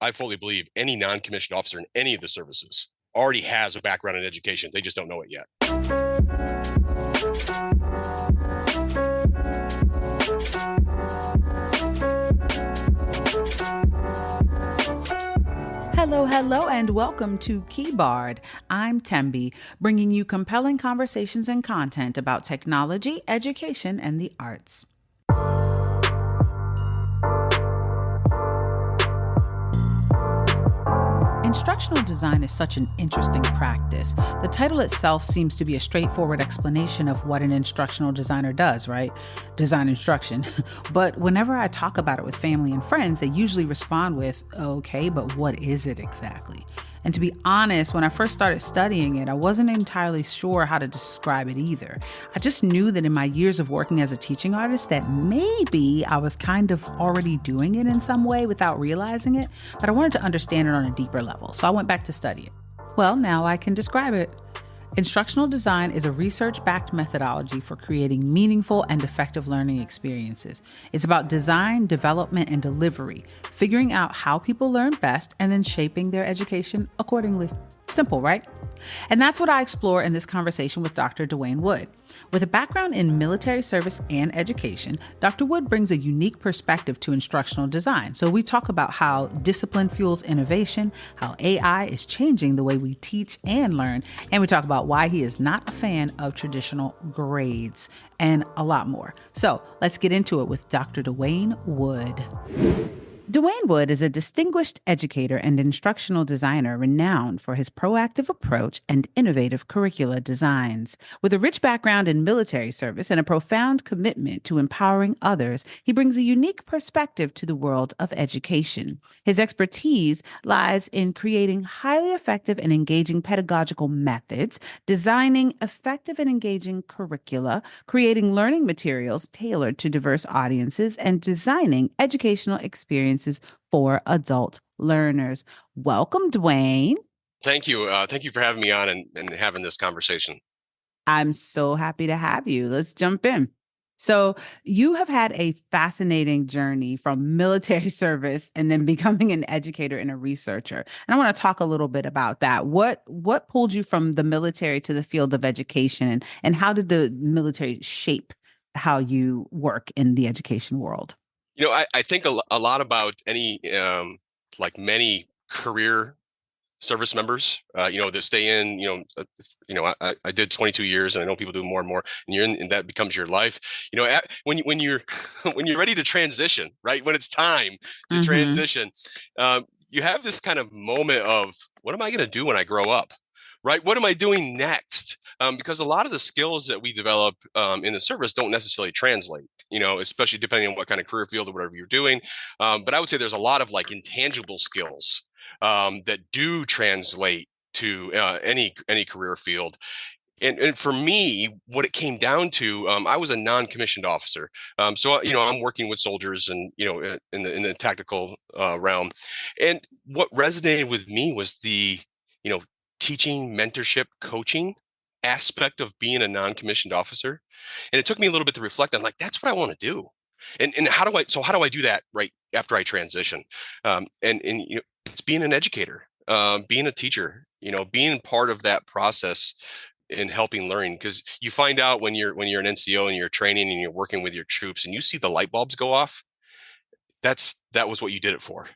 I fully believe any non-commissioned officer in any of the services already has a background in education. They just don't know it yet. Hello, hello, and welcome to Keybard. I'm Tembi, bringing you compelling conversations and content about technology, education, and the arts. Instructional design is such an interesting practice. The title itself seems to be a straightforward explanation of what an instructional designer does, right? Design instruction. But whenever I talk about it with family and friends, they usually respond with, okay, but what is it exactly? And to be honest, when I first started studying it, I wasn't entirely sure how to describe it either. I just knew that in my years of working as a teaching artist that maybe I was kind of already doing it in some way without realizing it, but I wanted to understand it on a deeper level, so I went back to study it. Well, now I can describe it. Instructional design is a research-backed methodology for creating meaningful and effective learning experiences. It's about design, development, and delivery, figuring out how people learn best and then shaping their education accordingly. Simple, right? And that's what I explore in this conversation with Dr. Dwayne Wood. With a background in military service and education, Dr. Wood brings a unique perspective to instructional design. So we talk about how discipline fuels innovation, how AI is changing the way we teach and learn, and we talk about why he is not a fan of traditional grades, and a lot more. So let's get into it with Dr. Dwayne Wood. Dwayne Wood is a distinguished educator and instructional designer renowned for his proactive approach and innovative curricula designs. With a rich background in military service and a profound commitment to empowering others, he brings a unique perspective to the world of education. His expertise lies in creating highly effective and engaging pedagogical methods, designing effective and engaging curricula, creating learning materials tailored to diverse audiences, and designing educational experiences for adult learners. Welcome, Dwayne. Thank you. Thank you for having me on and having this conversation. I'm so happy to have you. Let's jump in. So you have had a fascinating journey from military service and then becoming an educator and a researcher. And I want to talk a little bit about that. What pulled you from the military to the field of education, and how did the military shape how you work in the education world? I think a lot about like many career service members, that stay in, I did 22 years, and I know people do more and more, and and that becomes your life. When you're when you're ready to transition, right? When it's time to Mm-hmm. transition, you have this kind of moment of, what am I going to do when I grow up? Right? What am I doing next? Because a lot of the skills that we develop in the service don't necessarily translate, especially depending on what kind of career field or whatever you're doing. But I would say there's a lot of like intangible skills that do translate to any career field. And for me, what it came down to, I was a non-commissioned officer. So, I'm working with soldiers and, in the tactical realm. And what resonated with me was the, you know, teaching, mentorship, coaching aspect of being a non-commissioned officer. And it took me a little bit to reflect on, like, that's what I want to do. And how do I do that right after I transition? And it's being an educator, being a teacher, being part of that process in helping learning, because you find out when you're an NCO and you're training and you're working with your troops and you see the light bulbs go off, that was what you did it for.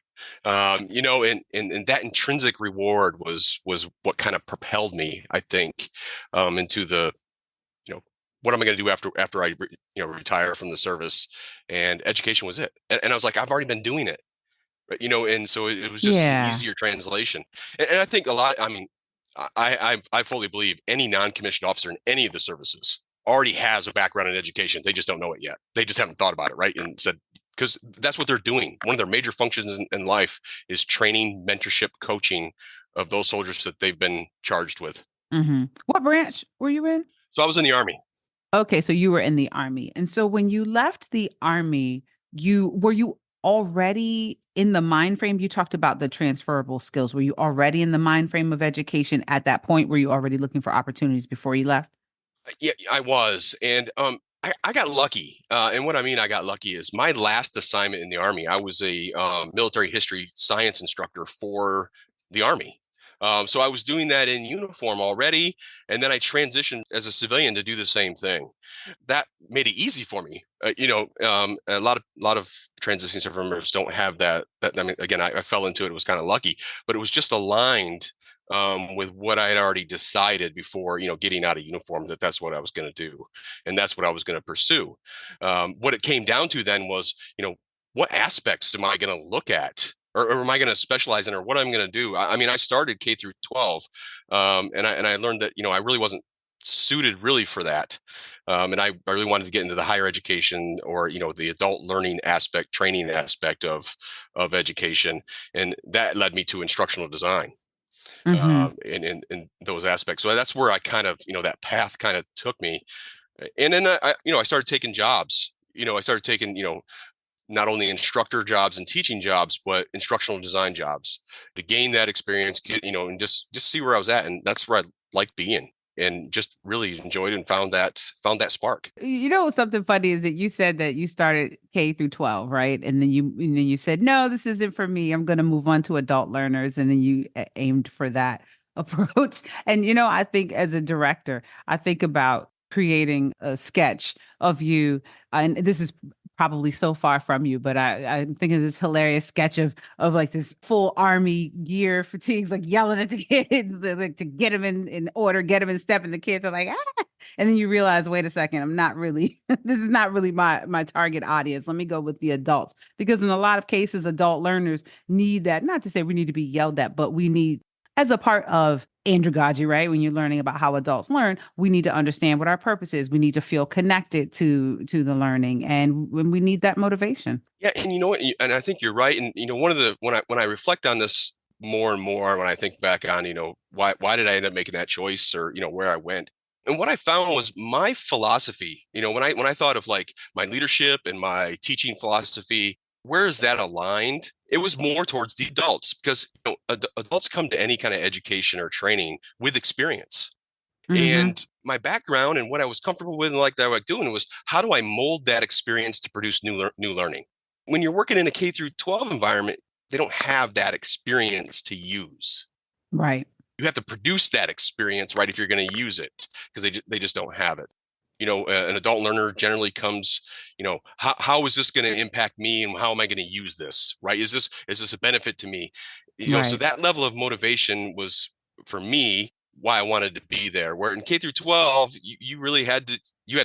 And that intrinsic reward was what kind of propelled me, I think, into the, what am I going to do after I retire from the service? And education was it. And I was like, I've already been doing it. Right, and so it was just an Yeah. easier translation. And I think a lot, I mean, I fully believe any non-commissioned officer in any of the services already has a background in education. They just don't know it yet. They just haven't thought about it, right? And said, because that's what they're doing. One of their major functions in life is training, mentorship, coaching of those soldiers that they've been charged with. Mm-hmm. What branch were you in? So I was in the Army. Okay, so you were in the Army. And so when you left the Army, you already in the mind frame? You talked about the transferable skills. Were you already in the mind frame of education at that point? Were you already looking for opportunities before you left? Yeah, I was. And I got lucky. And what I mean, I got lucky is my last assignment in the Army, I was a military history science instructor for the Army. So I was doing that in uniform already. And then I transitioned as a civilian to do the same thing. That made it easy for me. A lot of transitioning service members don't have that. I mean, again, I fell into it. It was kind of lucky, but it was just aligned with what I had already decided before, getting out of uniform, that's what I was going to do. And that's what I was going to pursue. What it came down to then was, what aspects am I going to look at? Or am I going to specialize in, or what I'm going to do? I mean, I started K through 12, and I learned that I really wasn't suited really for that, and I really wanted to get into the higher education, or the adult learning aspect, training aspect of education, and that led me to instructional design Mm-hmm. in those aspects. So that's where I kind of, that path kind of took me. And then I started taking jobs. I started taking, not only instructor jobs and teaching jobs, but instructional design jobs to gain that experience, and just see where I was at. And that's where I liked being, and just really enjoyed and found that spark. You know, something funny is that you said that you started K through 12, right? And then you said, "No, this isn't for me. I'm going to move on to adult learners." And then you aimed for that approach. And I think as a director, I think about creating a sketch of you, and this is probably so far from you, but I'm thinking of this hilarious sketch of like this full army gear fatigues, like yelling at the kids, like to get them in order, get them in step, and the kids are like, ah, and then you realize, wait a second, I'm not really this is not really my target audience. Let me go with the adults, because in a lot of cases adult learners need that. Not to say we need to be yelled at, but we need, as a part of andragogy, right? When you're learning about how adults learn, we need to understand what our purpose is. We need to feel connected to the learning, and when we need that motivation. Yeah, and you know what? And I think you're right. And one of the when I reflect on this more and more, when I think back on, why did I end up making that choice, or where I went. And what I found was my philosophy, when I thought of like my leadership and my teaching philosophy, where is that aligned? It was more towards the adults, because adults come to any kind of education or training with experience. Mm-hmm. And my background and what I was comfortable with and like that I like doing was, how do I mold that experience to produce new learning? When you're working in a K through 12 environment, they don't have that experience to use. Right. You have to produce that experience, right, if you're going to use it, because they just don't have it. An adult learner generally comes, how is this going to impact me, and how am I going to use this, right? Is this a benefit to me? So Right. that level of motivation was, for me, why I wanted to be there. Where in K through 12, you really had to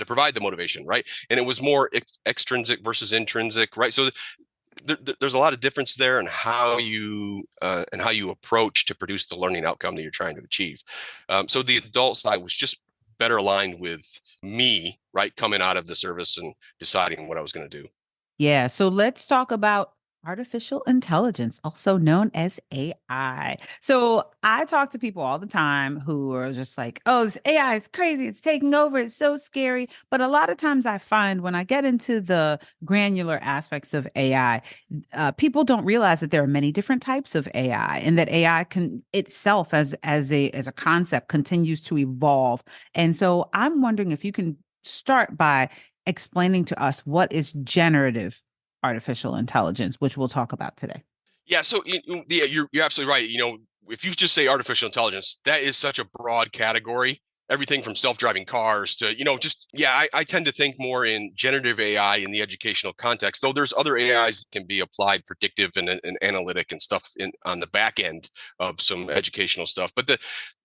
provide the motivation, right? And it was more extrinsic versus intrinsic, right? So there's a lot of difference there in how you approach to produce the learning outcome that you're trying to achieve. So the adult side was just better aligned with me, right, coming out of the service and deciding what I was going to do. Yeah, so let's talk about artificial intelligence, also known as AI. So I talk to people all the time who are just like, oh, this AI is crazy. It's taking over. It's so scary. But a lot of times I find when I get into the granular aspects of AI, people don't realize that there are many different types of AI, and that AI can itself as a concept continues to evolve. And so I'm wondering if you can start by explaining to us what is generative artificial intelligence, which we'll talk about today. Yeah, so yeah, you're absolutely right. If you just say artificial intelligence, that is such a broad category. Everything from self-driving cars to, just, yeah, I tend to think more in generative AI in the educational context, though there's other AIs that can be applied, predictive and analytic and stuff on the back end of some educational stuff. But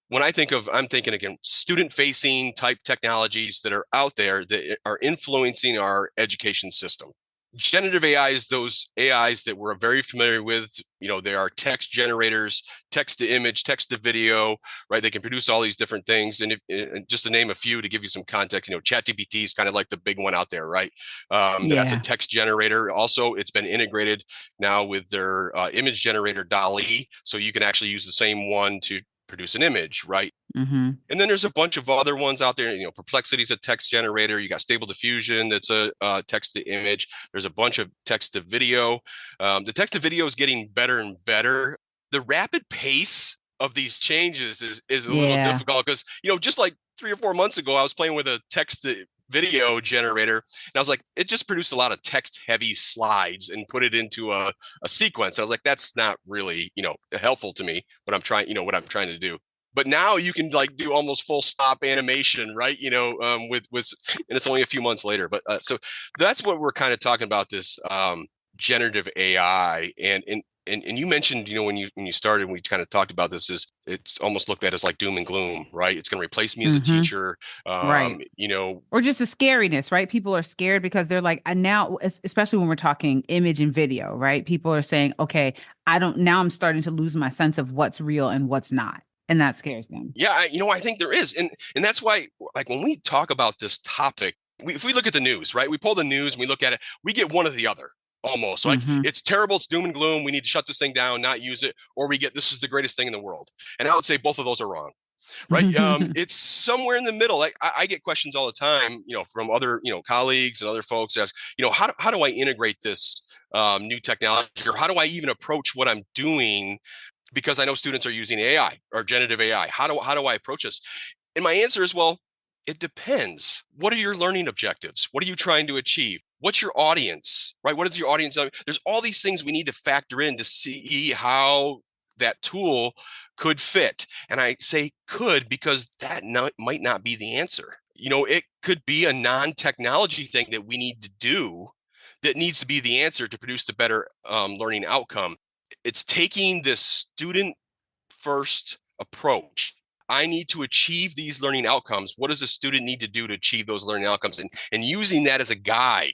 when I'm thinking again, student facing type technologies that are out there that are influencing our education system. Generative AI is those AIs that we're very familiar with. They are text generators, text to image, text to video, right? They can produce all these different things. And just to name a few to give you some context, ChatGPT is kind of like the big one out there, right? That's a Yeah. text generator. Also, it's been integrated now with their image generator, DALL-E. So you can actually use the same one to produce an image, right? Hmm. And then there's a bunch of other ones out there. Perplexity is a text generator. You got Stable Diffusion, that's a text to image. There's a bunch of text to video. The text to video is getting better and better. The rapid pace of these changes is a little Yeah. difficult, because just like 3 or 4 months ago, I was playing with a text to video generator. And I was like, it just produced a lot of text heavy slides and put it into a sequence. I was like, that's not really, helpful to me, what I'm trying to do. But now you can like do almost full stop animation, right? And it's only a few months later. But so that's what we're kind of talking about, this generative AI. And you mentioned, when you started, we kind of talked about this, is it's almost looked at as like doom and gloom, right? It's going to replace me as a Mm-hmm. teacher. Right. Or just the scariness, right? People are scared because they're like, and now, especially when we're talking image and video, right? People are saying, okay, now I'm starting to lose my sense of what's real and what's not. And that scares them. Yeah, I think there is, and that's why, like, when we talk about this topic, if we look at the news, right? We pull the news and we look at it, we get one or the other almost. Like, Mm-hmm. it's terrible, it's doom and gloom. We need to shut this thing down, not use it, or we get this is the greatest thing in the world. And I would say both of those are wrong, right? It's somewhere in the middle. Like I get questions all the time, from other colleagues and other folks ask, how do I integrate this new technology, or how do I even approach what I'm doing, because I know students are using AI or generative AI. How do I approach this? And my answer is, well, it depends. What are your learning objectives? What are you trying to achieve? What's your audience, right? What is your audience? There's all these things we need to factor in to see how that tool could fit. And I say could because might not be the answer. It could be a non-technology thing that we need to do that needs to be the answer to produce the better learning outcome. It's taking this student first approach. I need to achieve these learning outcomes. What does a student need to do to achieve those learning outcomes? And using that as a guide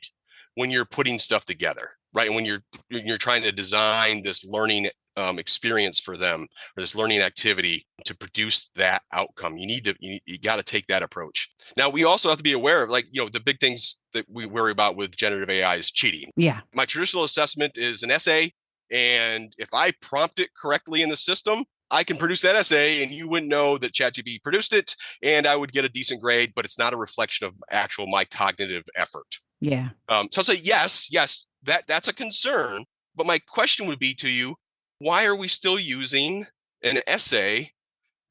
when you're putting stuff together, right? And when you're trying to design this learning experience for them, or this learning activity to produce that outcome, you got to take that approach. Now, we also have to be aware of, like, the big things that we worry about with generative AI is cheating. Yeah. My traditional assessment is an essay, and if I prompt it correctly in the system, I can produce that essay and you wouldn't know that ChatGPT produced it, and I would get a decent grade, but it's not a reflection of my cognitive effort. Yeah. So I'll say yes, that's a concern. But my question would be to you, why are we still using an essay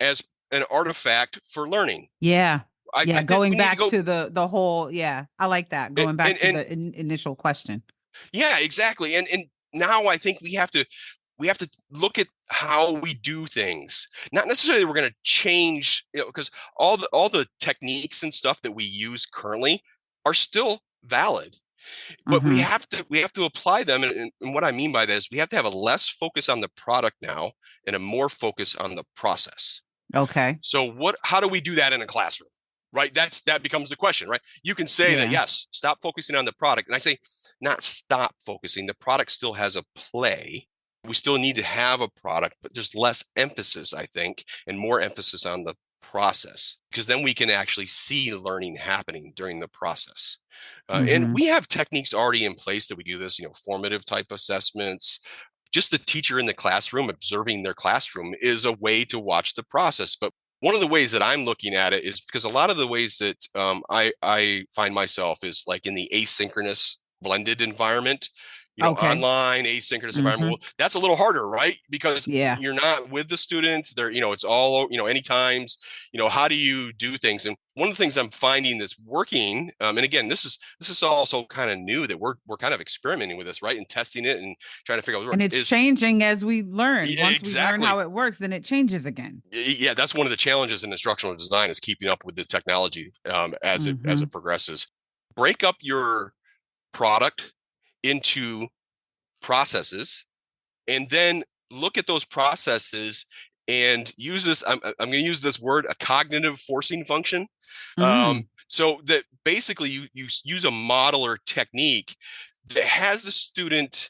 as an artifact for learning? Yeah. Yeah. I think Going we need to back go, to the whole, yeah, I like that. and, Going back to and the initial question. yeah, exactly. And now I think we have to look at how we do things. Not necessarily we're going to change, because all the techniques and stuff that we use currently are still valid, but we Mm-hmm. have to apply them. And what I mean by that is we have to have a less focus on the product now and a more focus on the process. Okay. So how do we do that in a classroom? Right? That becomes the question, right? You can say that, Yeah. yes, stop focusing on the product. And I say, not stop focusing. The product still has a play. We still need to have a product, but there's less emphasis, I think, and more emphasis on the process, because then we can actually see learning happening during the process. And Mm-hmm. we have techniques already in place that we do this, formative type assessments. Just the teacher in the classroom observing their classroom is a way to watch the process. But one of the ways that I'm looking at it is because a lot of the ways that I find myself is like in the asynchronous blended environment, Okay. online asynchronous environment. Mm-hmm. Well, that's a little harder, right? Because Yeah. you're not with the student there, it's all, anytimes, how do you do things? And one of the things I'm finding that's working, and again, this is also kind of new, that we're kind of experimenting with this, right? And testing it and trying to figure out what And works it's is changing as we learn. Once we learn exactly. how it works, then it changes again. Yeah, that's one of the challenges in instructional design, is keeping up with the technology as it Mm-hmm. progresses. Break up your product into processes, and then look at those processes and use this. I'm going to use this word, a cognitive forcing function. Mm. So that basically you use a model or technique that has the student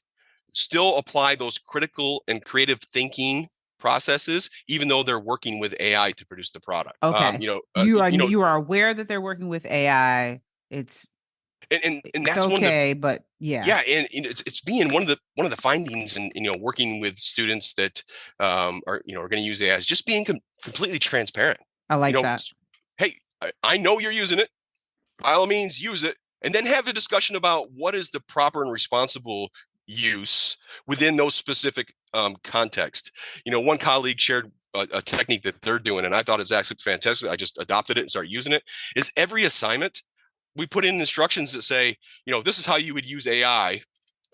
still apply those critical and creative thinking processes, even though they're working with AI to produce the product. Okay. You are aware that they're working with AI. It's and it's that's one of the okay, but yeah, yeah, and it's being one of the findings, and working with students that are going to use AI, is just being completely transparent. I You like know, that. hey, I know you're using it. By all means, use it, and then have the discussion about what is the proper and responsible use within those specific context. One colleague shared a technique that they're doing, and I thought it's actually fantastic. I just adopted it and started using it. Is every assignment, we put in instructions that say, this is how you would use AI,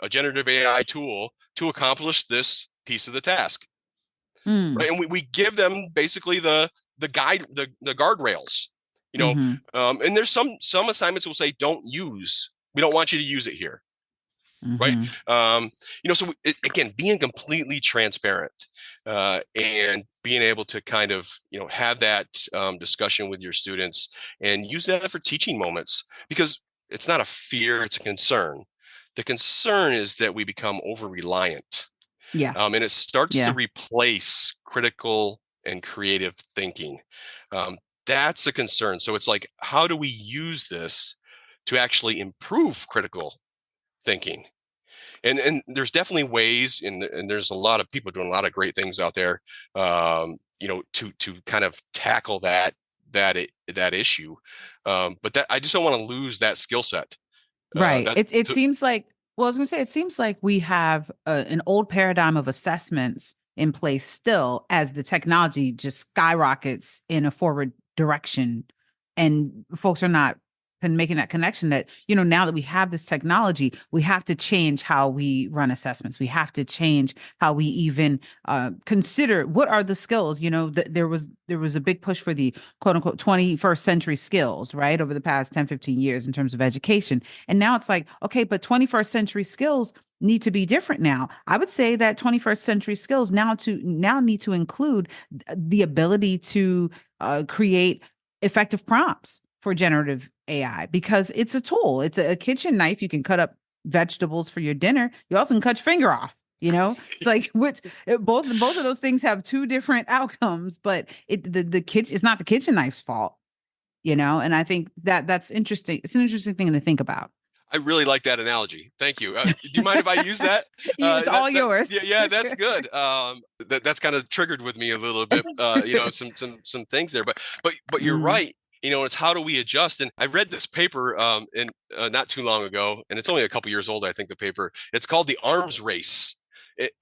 a generative AI tool, to accomplish this piece of the task, Mm. right? And we give them basically the guide, the guardrails, Mm-hmm. and there's some assignments will say don't use. We don't want you to use it here, right? Mm-hmm. So again, being completely transparent and being able to kind of have that discussion with your students and use that for teaching moments, because it's not a fear, it's a concern. The concern is that we become over reliant, Yeah. and it starts to Yeah. replace critical and creative thinking. Um, that's a concern. So it's like, how do we use this to actually improve critical thinking? And there's definitely ways, and there's a lot of people doing a lot of great things out there, to kind of tackle that issue. But that I just don't want to lose that skill set. Right. That It seems like, well, I was going to say, it seems like we have an old paradigm of assessments in place still as the technology just skyrockets in a forward direction. And folks are not making that connection that, now that we have this technology, we have to change how we run assessments. We have to change how we even consider what are the skills. There was a big push for the quote unquote 21st century skills, right, over the past 10, 15 years in terms of education. And now it's like, okay, but 21st century skills need to be different now. I would say that 21st century skills now need to include the ability to create effective prompts for generative AI, because it's a tool. It's a kitchen knife. You can cut up vegetables for your dinner. You also can cut your finger off. It's like which both of those things have two different outcomes, but the kitchen, it's not the kitchen knife's fault. And I think that's interesting. It's an interesting thing to think about. I really like that analogy. Thank you. Do you mind if I use that? It's all yours. Yeah, that's good. That's kind of triggered with me a little bit. Some things there, but you're Mhm. right. It's how do we adjust? And I read this paper in not too long ago, and it's only a couple years old, I think. The paper. It's called the arms race.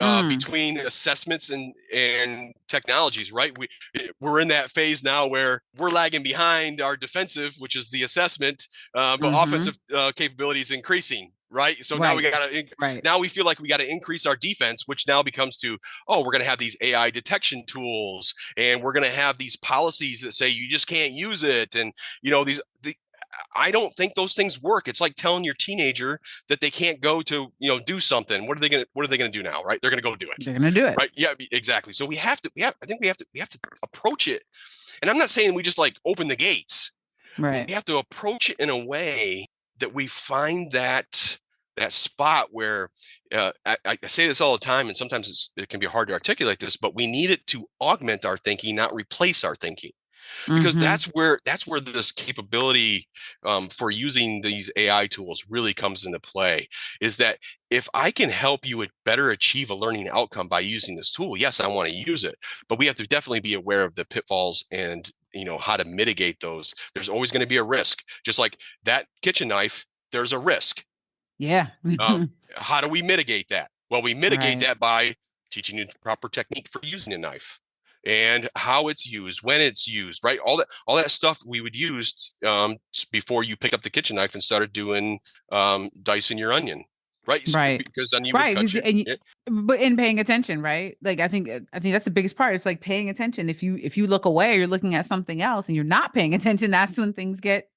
Mm. Between assessments and technologies, right? We're in that phase now where we're lagging behind our defensive, which is the assessment, but Mhm. offensive capability is increasing, right? So now Right. Right. we feel like we got to increase our defense, which now becomes to, oh, we're going to have these AI detection tools, and we're going to have these policies that say you just can't use it, and these the I don't think those things work. It's like telling your teenager that they can't go to, do something. What are they gonna do now? Right? They're gonna go do it. They're gonna do it. Right. Yeah, exactly. So I think we have to approach it. And I'm not saying we just like open the gates. We Right. have to approach it in a way that we find that spot where I say this all the time, and sometimes it can be hard to articulate this, but we need it to augment our thinking, not replace our thinking, because Mhm. that's where this capability for using these AI tools really comes into play. Is that if I can help you better achieve a learning outcome by using this tool, yes, I want to use it, but we have to definitely be aware of the pitfalls and how to mitigate those. There's always going to be a risk, just like that kitchen knife. There's a risk. Yeah. Um, how do we mitigate that? Well, we mitigate Right. that by teaching you the proper technique for using a knife and how it's used, when it's used, right? All that stuff we would use before you pick up the kitchen knife and started doing dicing your onion, right? Right. Because then you would Right. cut your. Yeah. But in paying attention, right? Like I think that's the biggest part. It's like paying attention. If you look away, you're looking at something else and you're not paying attention, that's when things get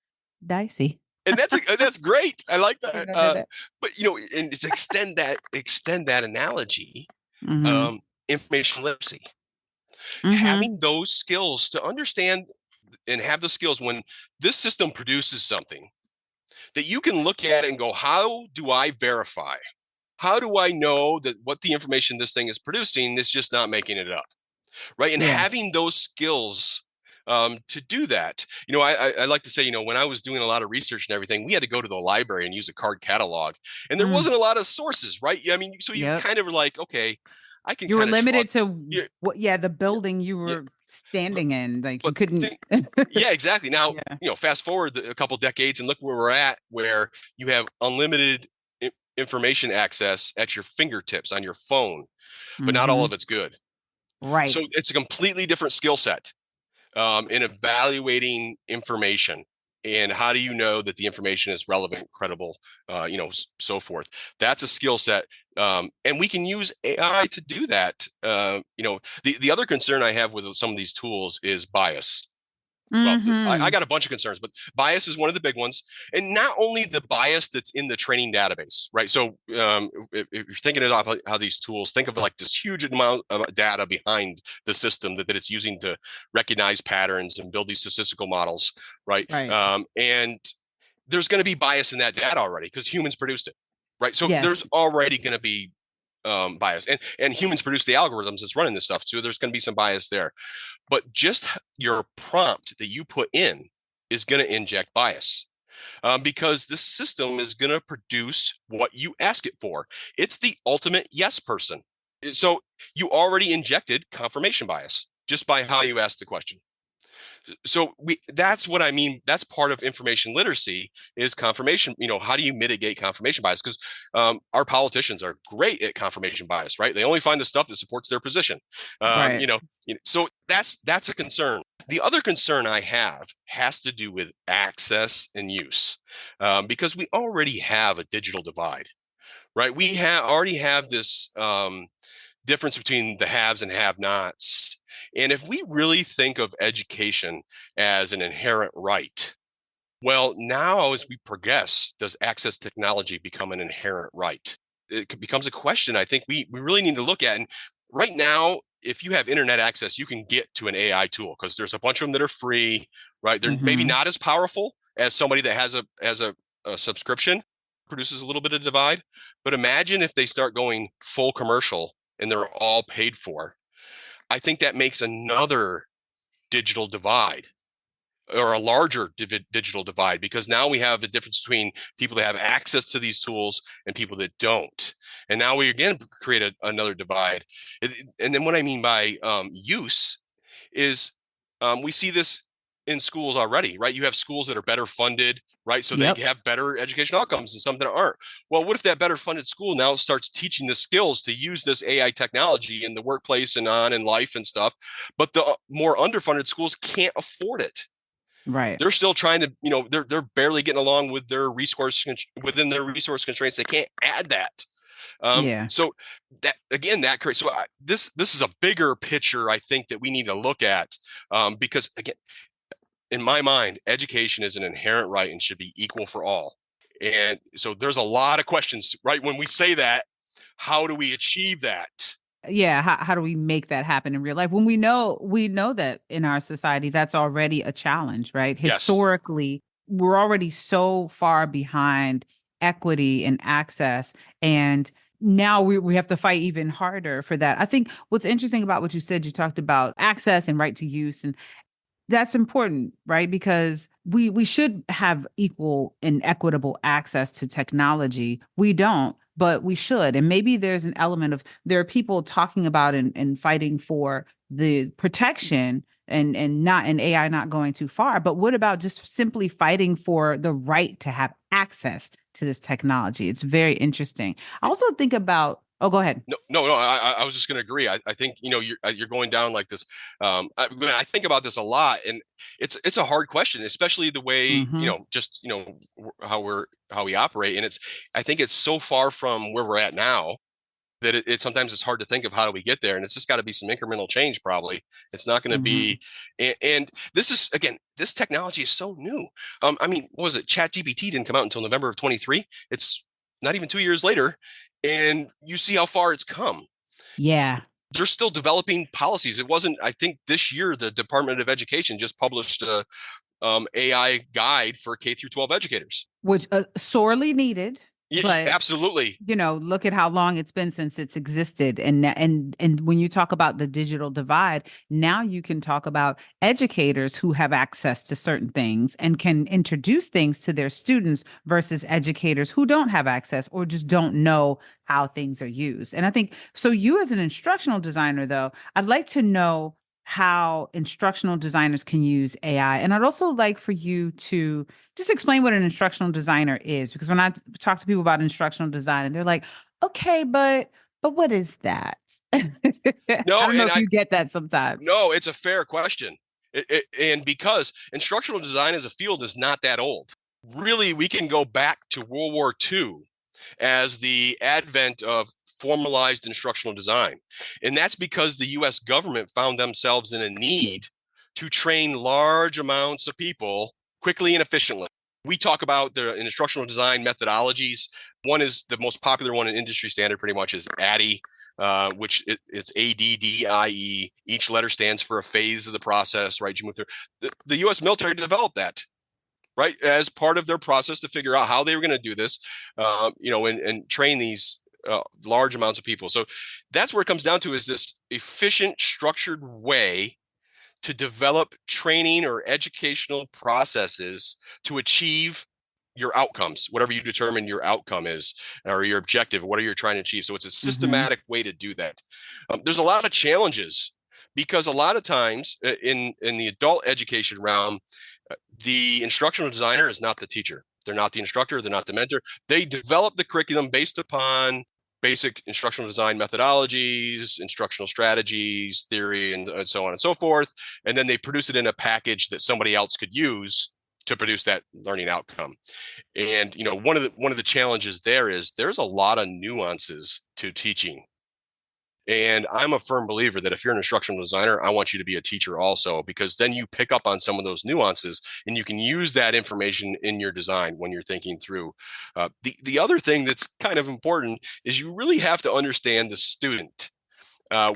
dicey. And that's great. I like You that. know that. But and to extend that analogy, Mm-hmm. um, information literacy, Mm-hmm. having those skills to understand and have the skills when this system produces something that you can look at and go, how do I verify? How do I know that what the information this thing is producing is just not making it up? Right. And Yeah. having those skills to do that, I like to say, when I was doing a lot of research and everything, we had to go to the library and use a card catalog, and there Mm. wasn't a lot of sources, right? I mean, so you Yep. kind of were like, okay, I can You were kind of limited trust. to Yeah, what, yeah, the yeah, building you yeah. were But, standing in. Like you but couldn't. yeah, exactly. Now, Yeah. fast forward a couple decades and look where we're at, where you have unlimited information access at your fingertips on your phone, but not all Mm-hmm. of it's good. So Right. it's a completely different skill set in evaluating information And how do you know that the information is relevant, credible, so forth? That's a skill set. And we can use AI to do that. The other concern I have with some of these tools is bias. Well, I Mm-hmm. got a bunch of concerns, but bias is one of the big ones. And not only the bias that's in the training database, right? So if you're thinking about how these tools, think of like this huge amount of data behind the system that it's using to recognize patterns and build these statistical models, right? Right. And there's going to be bias in that data already because humans produced it, right? So there's Yes. already going to be bias, and humans produce the algorithms that's running this stuff, so there's going to be some bias there. But just your prompt that you put in is going to inject bias because the system is going to produce what you ask it for. It's the ultimate yes person. So you already injected confirmation bias just by how you asked the question. So that's what I mean. That's part of information literacy is confirmation. How do you mitigate confirmation bias? Because our politicians are great at confirmation bias, right? They only find the stuff that supports their position. Right. So that's a concern. The other concern I have has to do with access and use, because we already have a digital divide, right? Already have this difference between the haves and have-nots. And if we really think of education as an inherent right, well, now as we progress, does access to technology become an inherent right? It becomes a question I think we really need to look at. And right now, if you have internet access, you can get to an AI tool because there's a bunch of them that are free, right? They're maybe Mm-hmm. not as powerful as somebody that has a subscription, produces a little bit of divide. But imagine if they start going full commercial and they're all paid for. I think that makes another digital divide or a larger digital divide because now we have a difference between people that have access to these tools and people that don't. And now we again create another divide. And then what I mean by use is we see this in schools already, right? You have schools that are better funded, right? So they Yep. have better educational outcomes and some that aren't. Well, what if that better funded school now starts teaching the skills to use this AI technology in the workplace and on in life and stuff, but the more underfunded schools can't afford it? Right. They're still trying to, they're barely getting along with their within their resource constraints. They can't add that. Yeah. So that again, that creates. So this is a bigger picture I think that we need to look at because again, in my mind, education is an inherent right and should be equal for all. And so there's a lot of questions, right? When we say that, how do we achieve that? Yeah, how do we make that happen in real life when we know that in our society that's already a challenge, right? Yes. Historically, we're already so far behind equity and access, and now we have to fight even harder for that. I think what's interesting about what you said, you talked about access and right to use, and that's important, right? Because we should have equal and equitable access to technology. We don't, but we should. And maybe there's an element of there are people talking about and fighting for the protection and not an AI not going too far. But what about just simply fighting for the right to have access to this technology? It's very interesting. I also think about, oh, go ahead. No. I was just going to agree. I think you're going down like this. I think about this a lot, and it's a hard question, especially the way Mm-hmm. just how we operate, and I think it's so far from where we're at now that it sometimes it's hard to think of how do we get there, and it's just got to be some incremental change. Probably it's not going to Mm-hmm. be, and this is again, this technology is so new. I mean, what was it? Chat GPT didn't come out until November of 23. It's not even 2 years later, and you see how far it's come. Yeah. They're still developing policies. It wasn't, I think this year, the Department of Education just published a AI guide for K through 12 educators. Which sorely needed, Yeah, but absolutely. look at how long it's been since it's existed. And when you talk about the digital divide, now you can talk about educators who have access to certain things and can introduce things to their students versus educators who don't have access or just don't know how things are used. And I think so you as an instructional designer though, I'd like to know how instructional designers can use AI. And I'd also like for you to just explain what an instructional designer is, because when I talk to people about instructional design and they're like, okay, but what is that? I No, don't know and if I you get that sometimes. no, it's a fair question. And because instructional design as a field is not that old, really, we can go back to World War II as the advent of formalized instructional design. And that's because the US government found themselves in a need to train large amounts of people quickly and efficiently. We talk about the instructional design methodologies. One is the most popular one in industry standard, pretty much, is ADDIE, it's ADDIE. Each letter stands for a phase of the process, right? You move through. The U.S. military developed that, right, as part of their process to figure out how they were going to do this, and train these large amounts of people. So that's where it comes down to, is this efficient, structured way to develop training or educational processes to achieve your outcomes, whatever you determine your outcome is, or your objective, what are you trying to achieve. So it's a Mm-hmm. systematic way to do that. There's a lot of challenges because a lot of times in the adult education realm, the instructional designer is not the teacher. They're not the instructor. They're not the mentor. They develop the curriculum based upon basic instructional design methodologies, instructional strategies, theory, and so on and so forth. And then they produce it in a package that somebody else could use to produce that learning outcome. And one of the challenges there is there's a lot of nuances to teaching. And I'm a firm believer that if you're an instructional designer, I want you to be a teacher also, because then you pick up on some of those nuances and you can use that information in your design when you're thinking through. The other thing that's kind of important is you really have to understand the student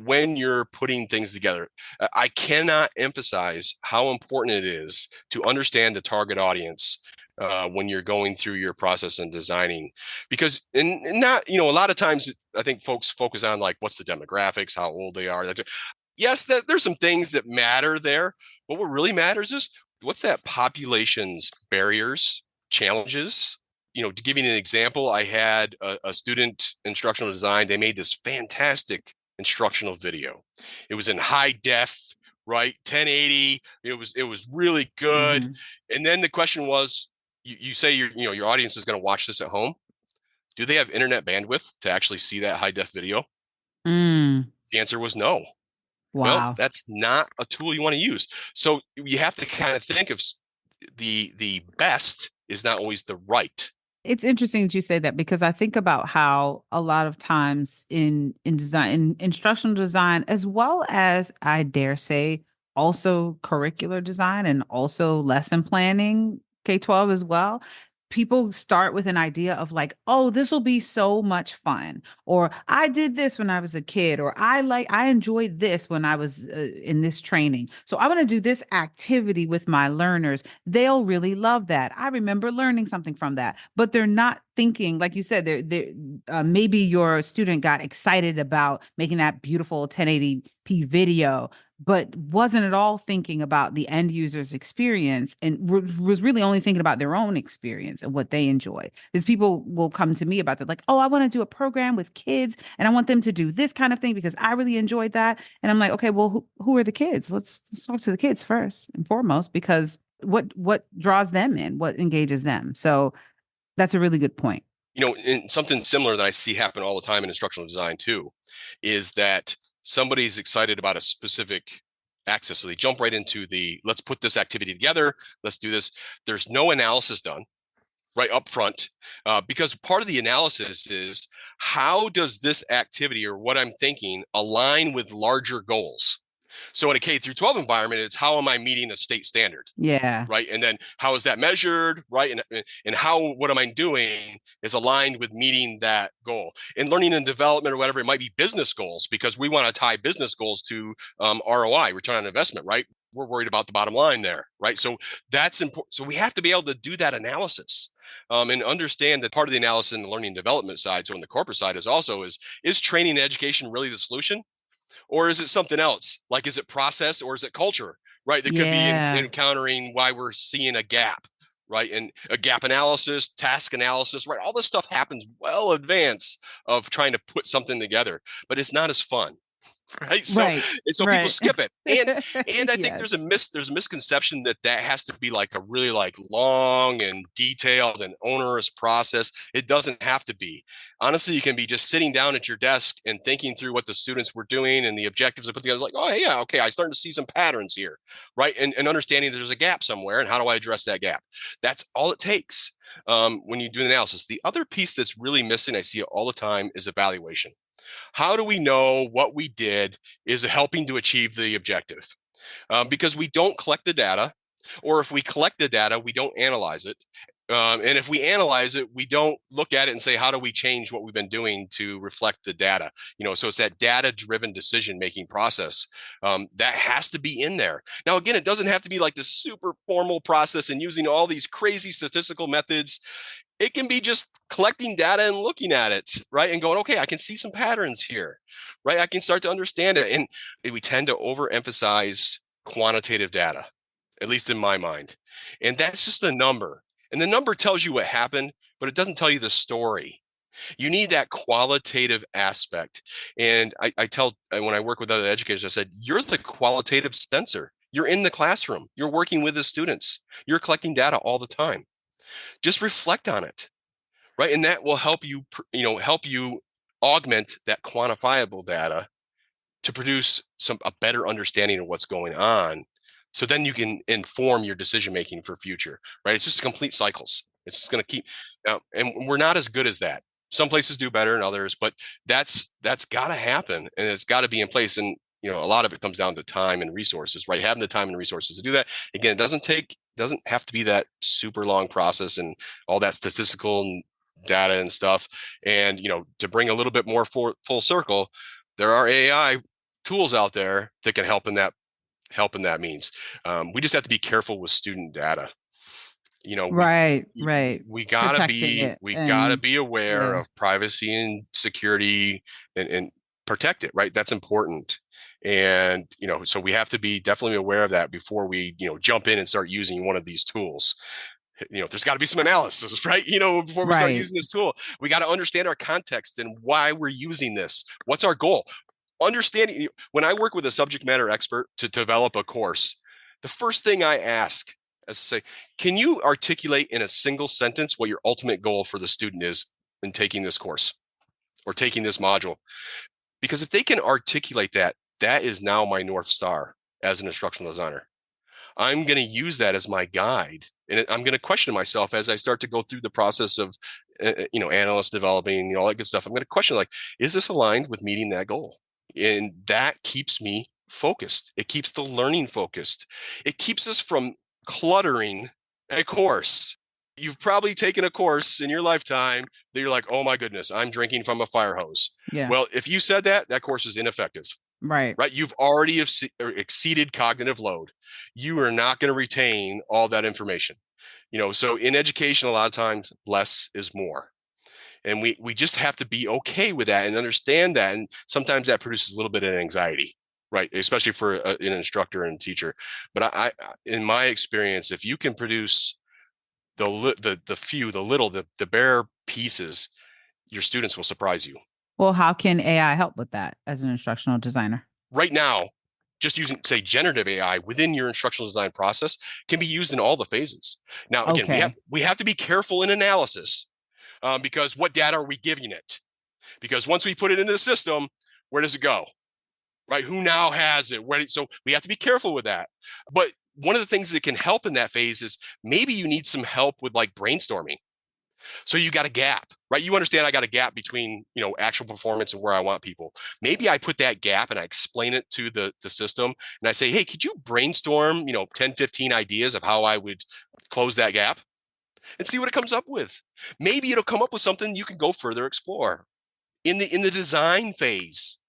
when you're putting things together. I cannot emphasize how important it is to understand the target audience when you're going through your process and designing, because not, a lot of times I think folks focus on like what's the demographics, how old they are. Yes, there's some things that matter there, but what really matters is what's that population's barriers, challenges. To give you an example, I had a student instructional design. They made this fantastic instructional video. It was in high def, right? 1080. It was really good. Mm-hmm. And then the question was, you say your audience is going to watch this at home. Do they have internet bandwidth to actually see that high def video? Mm. The answer was no. Well, Wow. that's not a tool you want to use. So you have to kind of think of the best is not always the right. It's interesting that you say that because I think about how a lot of times in design, in instructional design, as well as I dare say also curricular design and also lesson planning, K-12 as well. People start with an idea of like, oh, this will be so much fun, or I did this when I was a kid, or I enjoyed this when I was in this training. So I want to do this activity with my learners. They'll really love that. I remember learning something from that, but they're not thinking, like you said, maybe your student got excited about making that beautiful 1080p video, but wasn't at all thinking about the end user's experience and was really only thinking about their own experience and what they enjoy. Because people will come to me about that, like, oh, I want to do a program with kids and I want them to do this kind of thing because I really enjoyed that. And I'm like, okay, well, who are the kids? Let's talk to the kids first and foremost, because what draws them in, what engages them. So that's a really good point. And something similar that I see happen all the time in instructional design too, is that somebody's excited about a specific access. So they jump right into let's put this activity together. Let's do this. There's no analysis done right up front, because part of the analysis is how does this activity or what I'm thinking align with larger goals? So in a K through 12 environment, it's how am I meeting a state standard? Yeah. Right. And then how is that measured? Right. And how what am I doing is aligned with meeting that goal. In learning and development or whatever, it might be business goals, because we want to tie business goals to ROI, return on investment, right? We're worried about the bottom line there, right? So that's important. So we have to be able to do that analysis, and understand that part of the analysis in the learning and development side, so in the corporate side, is training and education really the solution? Or is it something else? Like, is it process or is it culture? Right. That could be Yeah. encountering why we're seeing a gap, right? And a gap analysis, task analysis, right? All this stuff happens well in advance of trying to put something together, but it's not as fun. right? So Right. so people Right. skip it, and I think Yes. there's a misconception that that has to be like a really like long and detailed and onerous process. It doesn't have to be. Honestly, you can be just sitting down at your desk and thinking through what the students were doing and the objectives they put together. Like, oh yeah, okay, I started to see some patterns here, right? And understanding there's a gap somewhere, and how do I address that gap? That's all it takes when you do an analysis. The other piece that's really missing, I see it all the time, is evaluation. How do we know what we did is helping to achieve the objective? Because we don't collect the data, or if we collect the data, we don't analyze it. And if we analyze it, we don't look at it and say, how do we change what we've been doing to reflect the data? So it's that data-driven decision-making process that has to be in there. Now, again, it doesn't have to be like this super formal process and using all these crazy statistical methods. It can be just collecting data and looking at it, right? And going, okay, I can see some patterns here, right? I can start to understand it. And we tend to overemphasize quantitative data, at least in my mind. And that's just a number. And the number tells you what happened, but it doesn't tell you the story. You need that qualitative aspect. And I tell, when I work with other educators, I said, you're the qualitative sensor. You're in the classroom. You're working with the students. You're collecting data all the time. Just reflect on it, right? And that will help you, help you augment that quantifiable data to produce a better understanding of what's going on. So then you can inform your decision making for future, right? It's just complete cycles. It's just going to keep, and we're not as good as that. Some places do better than others, but that's got to happen, and it's got to be in place. And a lot of it comes down to time and resources, right? Having the time and resources to do that. Again, it doesn't have to be that super long process and all that statistical data and stuff. And to bring a little bit more full circle, there are AI tools out there that can help in that means. We just have to be careful with student data. You know, we Right, right. Protecting it we gotta and be aware yeah. of privacy and security, and protect it, right? That's important. And so we have to be definitely aware of that before we jump in and start using one of these tools. There's got to be some analysis, right? Before we start Right. using this tool, we got to understand our context and why we're using this. What's our goal? Understanding, when I work with a subject matter expert to develop a course, the first thing I ask is to say, can you articulate in a single sentence what your ultimate goal for the student is in taking this course or taking this module? Because if they can articulate that, that is now my North Star as an instructional designer. I'm going to use that as my guide. And I'm going to question myself as I start to go through the process of, analyst developing, all that good stuff. I'm going to question, like, is this aligned with meeting that goal? And that keeps me focused. It keeps the learning focused. It keeps us from cluttering a course. You've probably taken a course in your lifetime that you're like, oh my goodness, I'm drinking from a fire hose. Yeah. Well, if you said that, that course is ineffective, Right. right? You've already exceeded cognitive load. You are not going to retain all that information. So in education, a lot of times less is more. And we just have to be okay with that and understand that. And sometimes that produces a little bit of anxiety, right? Especially for an instructor and teacher. But in my experience, if you can produce the bare pieces, your students will surprise you. Well, how can AI help with that as an instructional designer? Right now, just using, say, generative AI within your instructional design process can be used in all the phases. Now, again, Okay. we have to be careful in analysis, because what data are we giving it? Because once we put it into the system, where does it go? Right? Who now has it? So we have to be careful with that. But one of the things that can help in that phase is maybe you need some help with like brainstorming. So you got a gap, right? You understand I got a gap between, actual performance and where I want people. Maybe I put that gap and I explain it to the system and I say, hey, could you brainstorm, 10, 15 ideas of how I would close that gap and see what it comes up with? Maybe it'll come up with something you can go further explore in the design phase.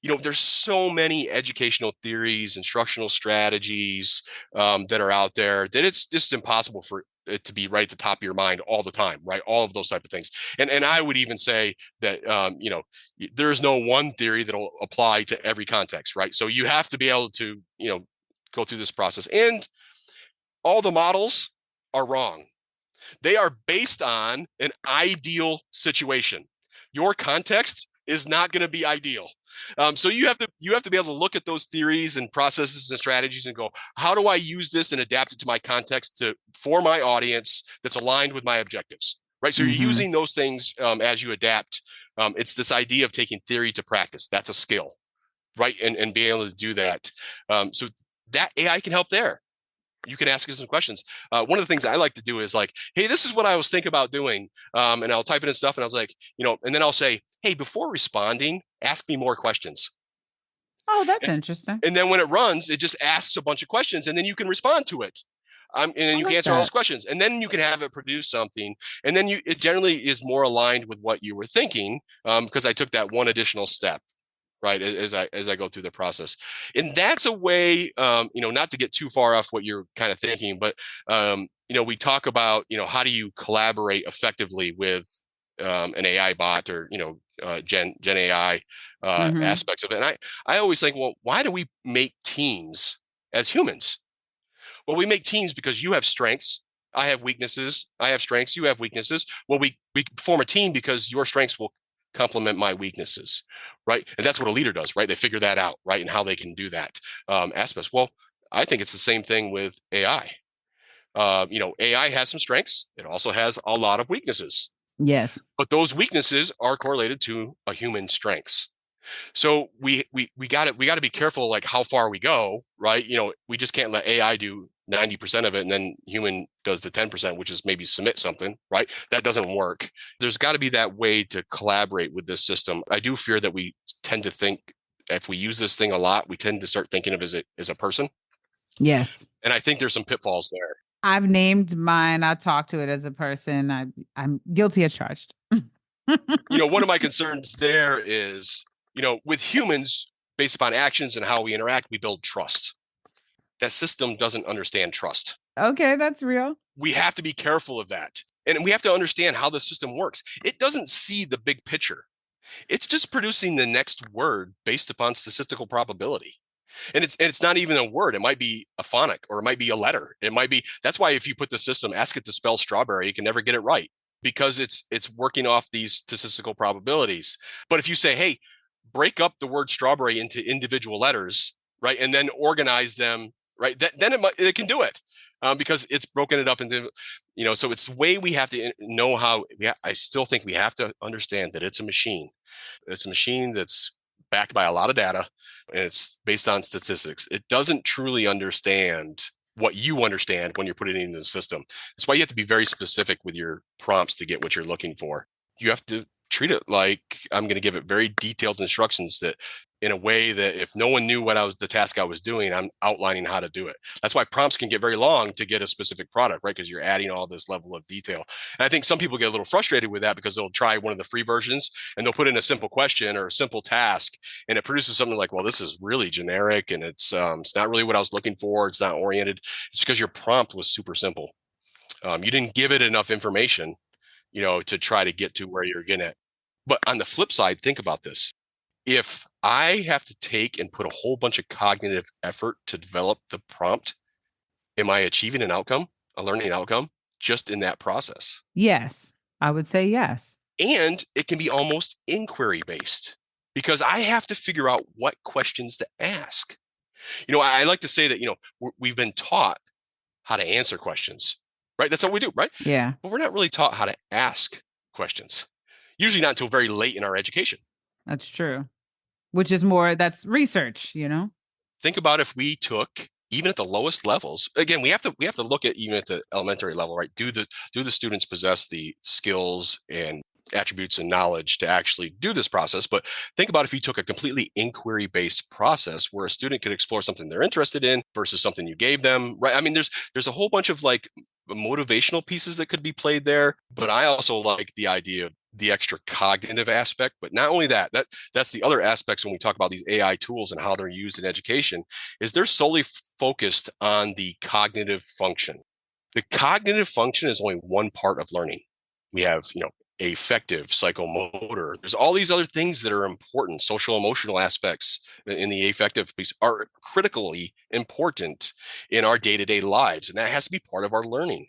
There's so many educational theories, instructional strategies that are out there that it's just impossible for it to be right at the top of your mind all the time, right? All of those type of things. And I would even say that, there's no one theory that'll apply to every context, right? So you have to be able to, go through this process. And all the models are wrong. They are based on an ideal situation. Your context is not going to be ideal. So you have to be able to look at those theories and processes and strategies and go, how do I use this and adapt it to my context to for my audience that's aligned with my objectives, right? So you're Mm-hmm. using those things as you adapt. It's this idea of taking theory to practice. That's a skill, right? And being able to do that. So that AI can help there. You can ask us some questions. One of the things I like to do is like, hey, this is what I was thinking about doing. And I'll type it in stuff and I was like, and then I'll say, hey, before responding, ask me more questions. Oh, that's And, interesting. and then when it runs, it just asks a bunch of questions and then you can respond to it. And then I you can like answer all those that. questions and then you can have it produce something. And then it generally is more aligned with what you were thinking because I took that one additional step, right, as I go through the process. And that's a way, not to get too far off what you're kind of thinking, but we talk about, how do you collaborate effectively with an AI bot or Gen AI Mm-hmm. aspects of it. And I always think, well, why do we make teams as humans? Well, we make teams because you have strengths, I have weaknesses, I have strengths, you have weaknesses. Well, we form a team because your strengths will complement my weaknesses, right? And that's what a leader does, right? They figure that out, right? And how they can do that aspects. Well, I think it's the same thing with AI. AI has some strengths. It also has a lot of weaknesses, Yes. but those weaknesses are correlated to a human's strengths. So we got to be careful like how far we go, right? We just can't let AI do 90% of it and then human does the 10%, which is maybe submit something, right? That doesn't work. There's got to be that way to collaborate with this system. I do fear that we tend to think if we use this thing a lot, we tend to start thinking of it as a person. Yes. And I think there's some pitfalls there. I've named mine. I talk to it as a person. I'm guilty as charged. One of my concerns there is, with humans, based upon actions and how we interact, we build trust. That system doesn't understand trust. Okay, that's real. We have to be careful of that. And we have to understand how the system works. It doesn't see the big picture. It's just producing the next word based upon statistical probability. And it's not even a word. It might be a phonic or it might be a letter. It might be that's why if you put the system, ask it to spell strawberry, you can never get it right because it's working off these statistical probabilities. But if you say, hey, break up the word strawberry into individual letters, right, and then organize them, right, then it can do it because it's broken it up into, so it's the way we have to know how. I still think we have to understand that it's a machine. It's a machine that's backed by a lot of data and it's based on statistics. It doesn't truly understand what you understand when you're putting it into the system. That's why you have to be very specific with your prompts to get what you're looking for. You have to treat it like I'm going to give it very detailed instructions that in a way that if no one knew what the task I was doing, I'm outlining how to do it. That's why prompts can get very long to get a specific product, right? Because you're adding all this level of detail. And I think some people get a little frustrated with that because they'll try one of the free versions and they'll put in a simple question or a simple task and it produces something like, well, this is really generic and it's not really what I was looking for. It's not oriented. It's because your prompt was super simple. You didn't give it enough information, to try to get to where you're getting at. But on the flip side, think about this. If I have to take and put a whole bunch of cognitive effort to develop the prompt, am I achieving an outcome, a learning outcome, just in that process? Yes, I would say yes. And it can be almost inquiry based because I have to figure out what questions to ask. I like to say that, we've been taught how to answer questions, right? That's what we do, right? Yeah, But we're not really taught how to ask questions, usually not until very late in our education. that's true. Which is more, that's research, you know? Think about if we took even at the lowest levels. Again, we have to look at even at the elementary level, right? Do the students possess the skills and attributes and knowledge to actually do this process? But think about if you took a completely inquiry based process where a student could explore something they're interested in versus something you gave them, right? I mean, there's a whole bunch of like motivational pieces that could be played there, but I also like the idea of the extra cognitive aspect. But not only that's the other aspects when we talk about these AI tools and how they're used in education is they're solely focused on the cognitive function. The cognitive function is only one part of learning. We have, affective, psychomotor. There's all these other things that are important. Social emotional aspects in the affective piece are critically important in our day-to-day lives. And that has to be part of our learning.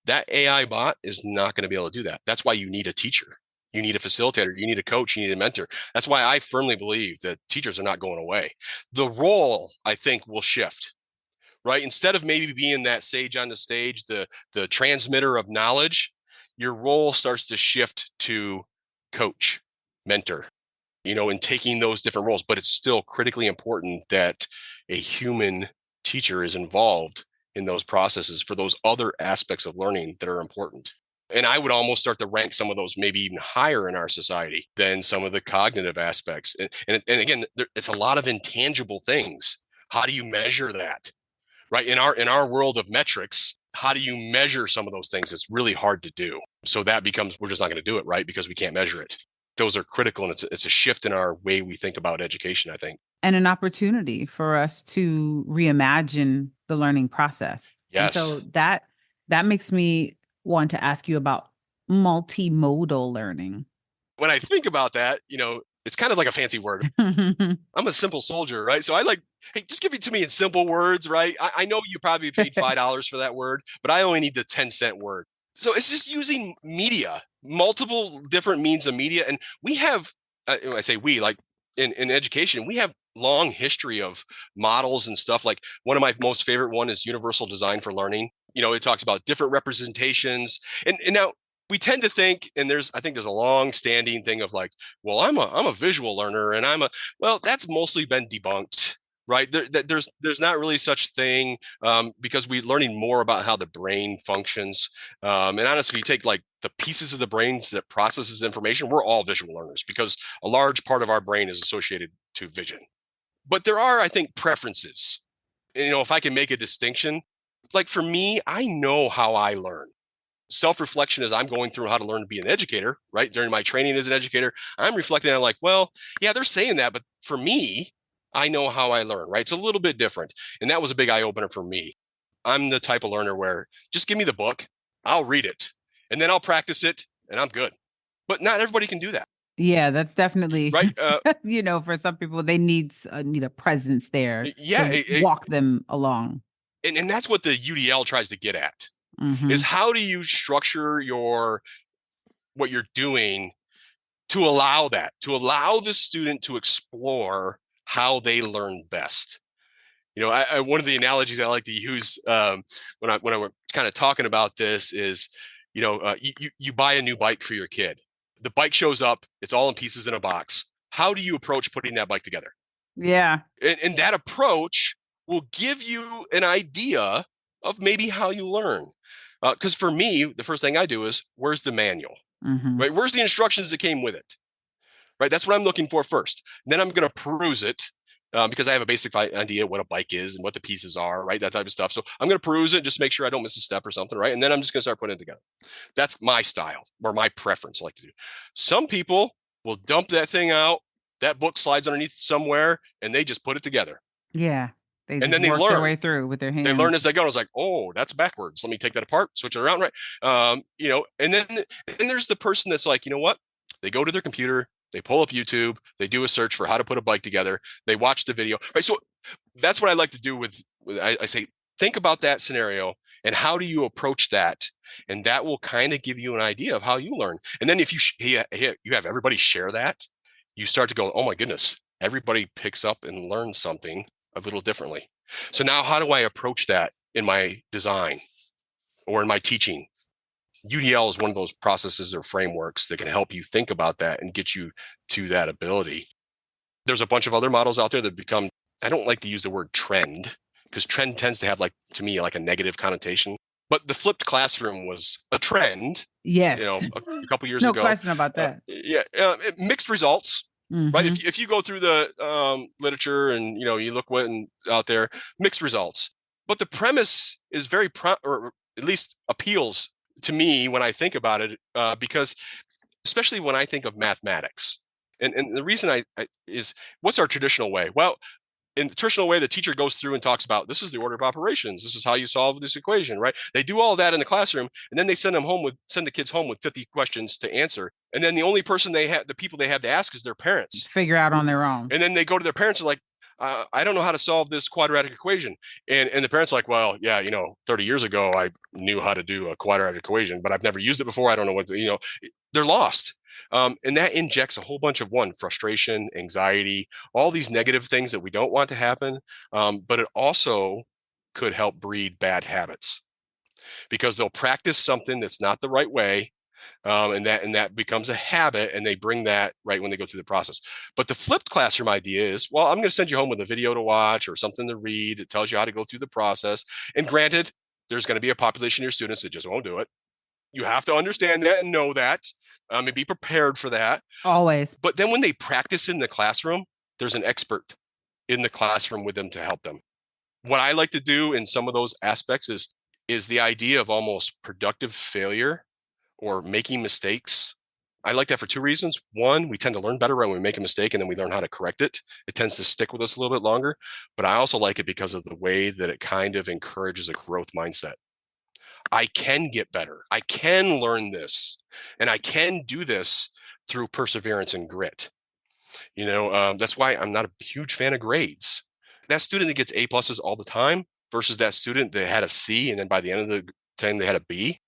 That AI bot is not going to be able to do that. That's why you need a teacher. You need a facilitator, you need a coach, you need a mentor. That's why I firmly believe that teachers are not going away. The role, I think, will shift, right? Instead of maybe being that sage on the stage, the transmitter of knowledge, your role starts to shift to coach, mentor, and taking those different roles. But it's still critically important that a human teacher is involved in those processes for those other aspects of learning that are important. And I would almost start to rank some of those maybe even higher in our society than some of the cognitive aspects. And again, it's a lot of intangible things. How do you measure that? Right? In our world of metrics, how do you measure some of those things? It's really hard to do. So that becomes, we're just not going to do it, right? Because we can't measure it. Those are critical, and it's a shift in our way we think about education, I think. And an opportunity for us to reimagine the learning process. And Yes. so that makes me want to ask you about multimodal learning. When I think about that, it's kind of like a fancy word. I'm a simple soldier, right? So I like, hey, just give it to me in simple words, right? I know you probably paid $5 for that word, but I only need the 10-cent word. So it's just using media, multiple different means of media. And we have, I say we, like in education, we have long history of models and stuff. Like one of my most favorite one is universal design for learning. It talks about different representations. And now we tend to think, and I think there's a long standing thing of like, well, I'm a visual learner, and well, that's mostly been debunked, right? There's not really such thing, because we're learning more about how the brain functions. And honestly, if you take like the pieces of the brains that processes information, we're all visual learners because a large part of our brain is associated to vision. But there are, I think, preferences. And, if I can make a distinction, like for me, I know how I learn. Self-reflection as I'm going through how to learn to be an educator, right? During my training as an educator, I'm reflecting on like, well, yeah, they're saying that, but for me, I know how I learn, right? It's a little bit different. And that was a big eye opener for me. I'm the type of learner where just give me the book, I'll read it, and then I'll practice it, and I'm good. But not everybody can do that, Yeah, that's definitely, right? for some people, they need a presence there Yeah, to walk them along. and that's what the UDL tries to get at, is Mm-hmm. how do you structure what you're doing to allow the student to explore how they learn best. One of the analogies I like to use, when I'm kind of talking about this is, you buy a new bike for your kid. The bike shows up, it's all in pieces in a box. How do you approach putting that bike together? Yeah. And that approach will give you an idea of maybe how you learn. Because for me, the first thing I do is, where's the manual? Mm-hmm. Right? Where's the instructions that came with it? Right? That's what I'm looking for first. Then I'm going to peruse it, because I have a basic idea what a bike is and what the pieces are, right? That type of stuff. So I'm going to peruse it, just make sure I don't miss a step or something, right? And then I'm just going to start putting it together. That's my style or my preference, I like to do. Some people will dump that thing out, that book slides underneath somewhere, and they just put it together. Yeah. They And just then they work their way learn. through with their They learn hands. as they go. I was like, oh, that's backwards. Let me take that apart, switch it around, right? And then there's the person that's like, you know what? They go to their computer, they pull up YouTube, they do a search for how to put a bike together, they watch the video, right? So that's what I like to do I say, think about that scenario and how do you approach that, and that will kind of give you an idea of how you learn. And then if you have everybody share that, you start to go, oh my goodness, everybody picks up and learns something a little differently. So now how do I approach that in my design or in my teaching? UDL is one of those processes or frameworks that can help you think about that and get you to that ability. There's a bunch of other models out there that become, I don't like to use the word trend because trend tends to have, like, to me, like a negative connotation. But the flipped classroom was a trend, Yes. a couple years No ago. question about that. Yeah, mixed results, right? Mm-hmm. If you go through the literature and you look what out there, mixed results. But the premise is or at least appeals to me when I think about it, because especially when I think of mathematics, and the reason is, what's our traditional way? Well, in the traditional way, the teacher goes through and talks about, this is the order of operations. This is how you solve this equation, right? They do all that in the classroom, and then they send the kids home with 50 questions to answer. And then the only person the people they have to ask is their parents. Figure out on their own. And then they go to their parents and like, I don't know how to solve this quadratic equation. And the parents are like, well, yeah, 30 years ago, I knew how to do a quadratic equation, but I've never used it before. I don't know they're lost. And that injects a whole bunch of frustration, anxiety, all these negative things that we don't want to happen. But it also could help breed bad habits because they'll practice something that's not the right way, and that becomes a habit, and they bring that right when they go through the process. But the flipped classroom idea is, well, I'm going to send you home with a video to watch or something to read that tells you how to go through the process. And granted, there's going to be a population of your students that just won't do it. You have to understand that and know that, and be prepared for that. Always. But then when they practice in the classroom, there's an expert in the classroom with them to help them. What I like to do in some of those aspects is the idea of almost productive failure or making mistakes. I like that for two reasons. One, we tend to learn better when we make a mistake and then we learn how to correct it. It tends to stick with us a little bit longer. But I also like it because of the way that it kind of encourages a growth mindset. I can get better. I can learn this, and I can do this through perseverance and grit. That's why I'm not a huge fan of grades. That student that gets A pluses all the time versus that student that had a C and then by the end of the time they had a B,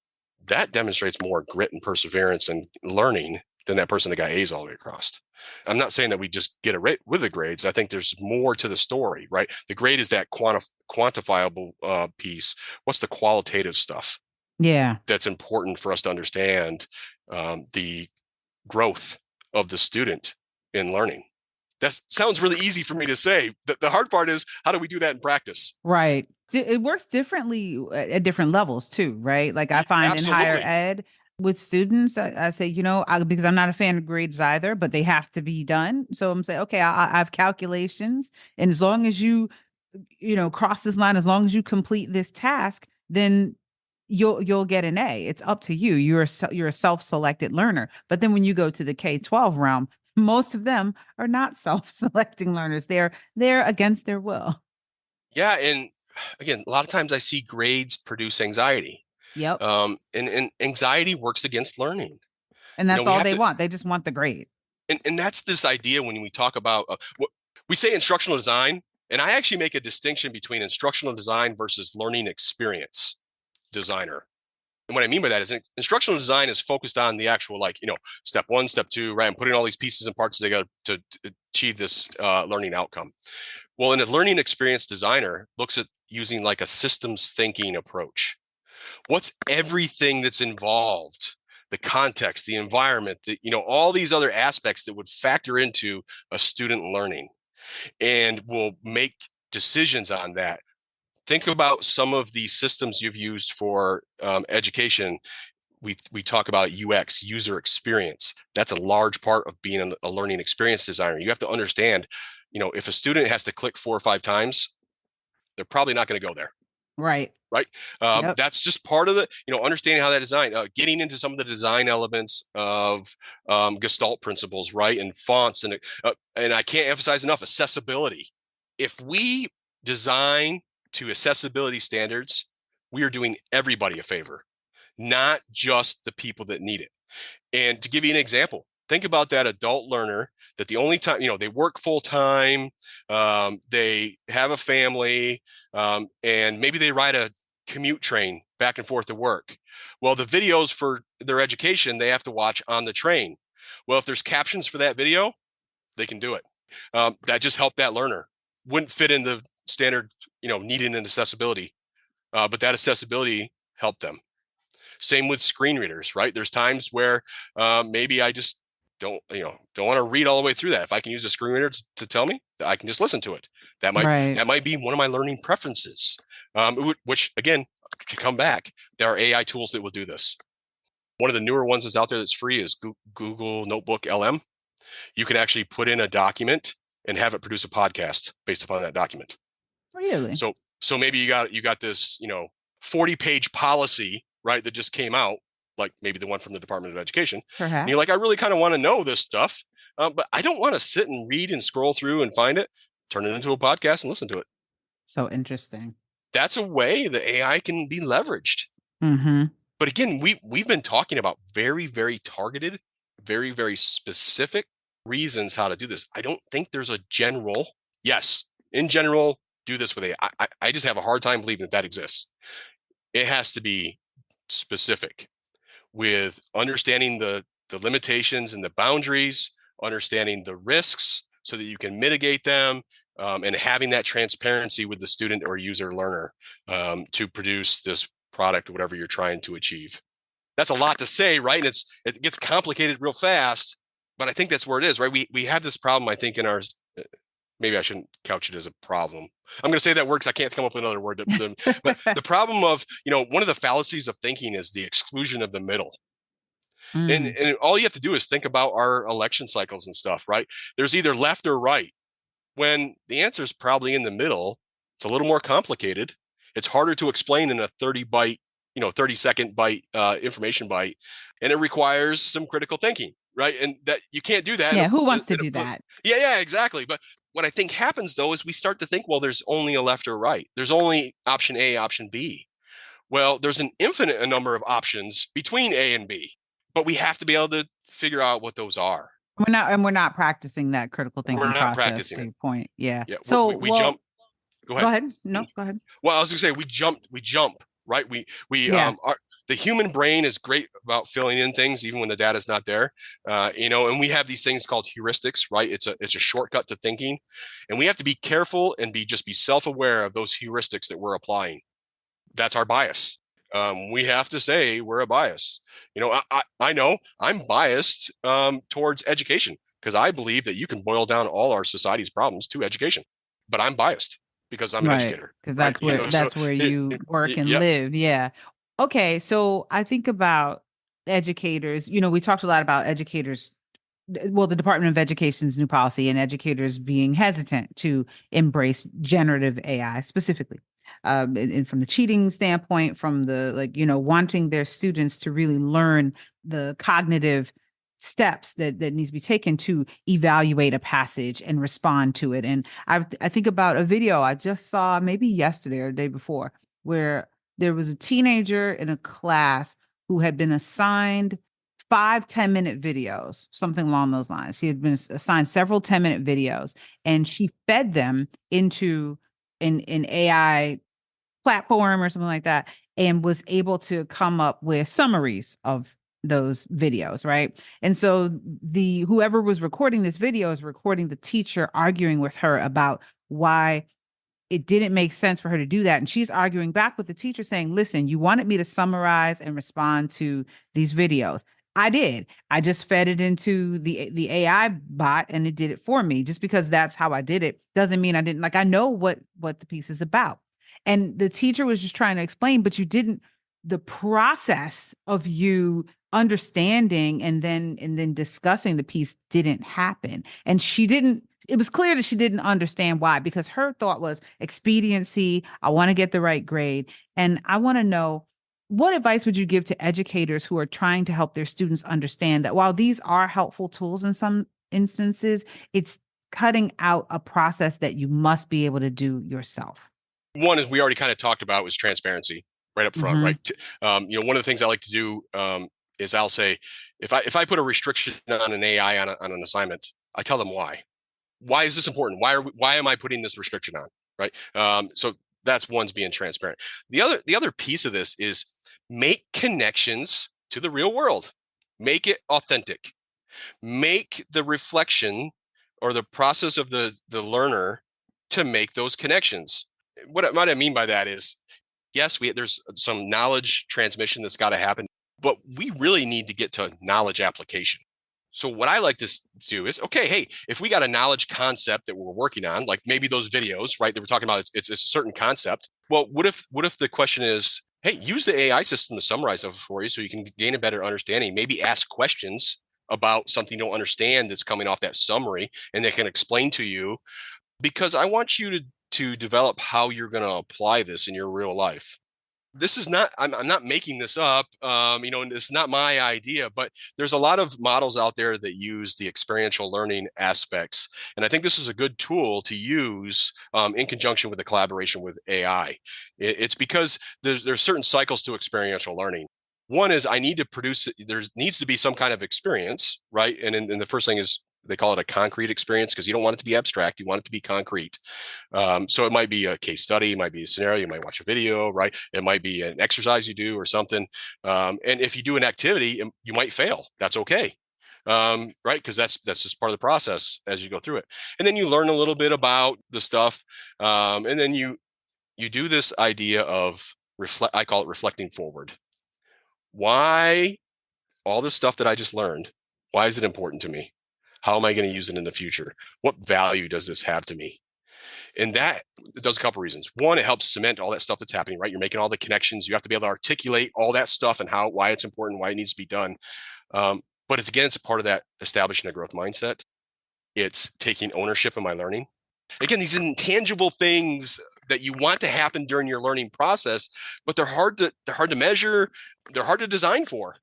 that demonstrates more grit and perseverance and learning than that person that got A's all the way across. I'm not saying that we just get a rate with the grades. I think there's more to the story, right? The grade is that quantifiable piece. What's the qualitative stuff Yeah. that's important for us to understand the growth of the student in learning? That sounds really easy for me to say. The hard part is, how do we do that in practice? Right. It works differently at different levels too, right? Like I find in higher Absolutely. ed with students, I say, because I'm not a fan of grades either, but they have to be done. So I'm saying, okay, I have calculations, and as long as you cross this line, as long as you complete this task, then you'll get an A. It's up to you. You're a self-selected learner. But then when you go to the K-12 realm, most of them are not self-selecting learners. They're against their will. Yeah. And again, a lot of times I see grades produce anxiety. Yep. And anxiety works against learning. And that's We all have they to, want. They just want the grade. and that's this idea when we talk about what we say instructional design. And I actually make a distinction between instructional design versus learning experience designer. And what I mean by that is instructional design is focused on the actual, step one, step two, right? And putting all these pieces and parts together to achieve this learning outcome. Well, in a learning experience designer looks at using like a systems thinking approach. What's everything that's involved? The context, the environment, all these other aspects that would factor into a student learning, and will make decisions on that. Think about some of the systems you've used for education. We talk about UX, user experience. That's a large part of being a learning experience designer. You have to understand, if a student has to click 4 or 5 times, they're probably not going to go there. Right. Right. Yep. That's just part of the, understanding how that design, getting into some of the design elements of Gestalt principles, right? And fonts. And I can't emphasize enough accessibility. If we design to accessibility standards, we are doing everybody a favor, not just the people that need it. And to give you an example, think about that adult learner that the only time, they work full time, they have a family, and maybe they ride a commute train back and forth to work. Well, the videos for their education, they have to watch on the train. Well, if there's captions for that video, they can do it. That just helped that learner. Wouldn't fit in the standard, needing an accessibility, but that accessibility helped them. Same with screen readers, right? There's times where maybe I just don't want to read all the way through that. If I can use a screen reader to tell me, I can just listen to it. That might Right. that might be one of my learning preferences. Which again, to come back, there are AI tools that will do this. One of the newer ones that's out there that's free is Google Notebook LM. You can actually put in a document and have it produce a podcast based upon that document. Really? So maybe you got this 40-page policy, right, that just came out, like maybe the one from the Department of Education, and you're like, I Perhaps. really kind of want to know this stuff, but I don't want to sit and read and scroll through and find it. Turn it into a podcast and listen to it. So interesting. That's a way that AI can be leveraged. Mm-hmm. But again, we've been talking about very, very targeted, very, very specific reasons how to do this. I don't think there's a general, yes, in general, do this with AI. I just have a hard time believing that exists. It has to be specific with understanding the the limitations and the boundaries, understanding the risks so that you can mitigate them, and having that transparency with the student or user learner to produce this product, whatever you're trying to achieve. That's a lot to say, right? And it gets complicated real fast, but I think that's where it is, right? We have this problem, I think, in our, maybe I shouldn't couch it as a problem. I'm going to say that word because I can't come up with another word. But the problem of, one of the fallacies of thinking is the exclusion of the middle. And, Mm. and all you have to do is think about our election cycles and stuff, right? There's either left or right, when the answer is probably in the middle. It's a little more complicated. It's harder to explain in a 30-second byte, information byte, and it requires some critical thinking, right? And that you can't do that Yeah, who wants to do that? yeah, exactly. But what I think happens though is we start to think, well, there's only a left or right. There's only option A, option B. Well, there's an infinite number of options between A and B, but we have to be able to figure out what those are. We're not practicing that critical We're thinking not process, practicing to it. your point. Yeah. Yeah, So, we jump. well, Go go ahead. ahead. No, go ahead. Well, I was going to say we jump, right? We Yeah. are the human brain is great about filling in things even when the data is not there. And we have these things called heuristics, right? It's a shortcut to thinking, and we have to be careful and be self-aware of those heuristics that we're applying. That's our bias. We have to say we're a bias. I know I'm biased towards education because I believe that you can boil down all our society's problems to education, but I'm biased because I'm an Right. educator, Because right? So that's where you work and yeah, live. Yeah. Okay. So I think about educators. We talked a lot about educators. Well, the Department of Education's new policy and educators being hesitant to embrace generative AI specifically. And from the cheating standpoint, from the wanting their students to really learn the cognitive steps that needs to be taken to evaluate a passage and respond to it. And I think about a video I just saw maybe yesterday or the day before where there was a teenager in a class who had been assigned 5 10-minute videos, something along those lines. She had been assigned several 10-minute videos, and she fed them into an AI platform or something like that, and was able to come up with summaries of those videos, right? And so the whoever was recording this video is recording the teacher arguing with her about why it didn't make sense for her to do that. And she's arguing back with the teacher saying, listen, you wanted me to summarize and respond to these videos. I did. I just fed it into the AI bot and it did it for me. Just because that's how I did it doesn't mean I didn't, like, I know what the piece is about. And the teacher was just trying to explain, but you didn't, the process of you understanding and then discussing the piece didn't happen. And she didn't, it was clear that she didn't understand why, because her thought was expediency. I want to get the right grade. And I want to know, what advice would you give to educators who are trying to help their students understand that while these are helpful tools in some instances, it's cutting out a process that you must be able to do yourself? one is we already kind of talked about was transparency right up front, Mm-hmm. right? One of the things I like to do is I'll say if I put a restriction on an AI on an assignment, I tell them why. Why is this important? Why am I putting this restriction on? Right. So that's one's being transparent. The other piece of this is make connections to the real world. Make it authentic. Make the reflection or the process of the learner to make those connections. What I mean by that is, yes, there's some knowledge transmission that's got to happen, but we really need to get to knowledge application. So what I like to do is, okay, hey, if we got a knowledge concept that we're working on, like maybe those videos, right, that we're talking about, it's a certain concept. Well, what if the question is, hey, use the AI system to summarize it for you so you can gain a better understanding. Maybe ask questions about something you don't understand that's coming off that summary, and they can explain to you, because I want you to develop how you're going to apply this in your real life. This is not, I'm not making this up, and it's not my idea, but there's a lot of models out there that use the experiential learning aspects. And I think this is a good tool to use in conjunction with the collaboration with AI. It's because there's certain cycles to experiential learning. One is I need to produce, there needs to be some kind of experience, right? And the first thing is They call it a concrete experience because you don't want it to be abstract. You want it to be concrete. So it might be a case study, it might be a scenario, you might watch a video, right? It might be an exercise you do or something. And if you do an activity, you might fail. That's okay. Right? Because that's just part of the process as you go through it. And then you learn a little bit about the stuff. And then you do this idea of reflect. I call it reflecting forward. Why all this stuff that I just learned? Why is it important to me? How am I going to use it in the future? What value does this have to me? And that does a couple reasons. One, it helps cement all that stuff that's happening, right? You're making all the connections. You have to be able to articulate all that stuff and why it's important, why it needs to be done. But it's a part of that establishing a growth mindset. It's taking ownership of my learning. Again, these intangible things that you want to happen during your learning process, but they're hard to measure. They're hard to design for.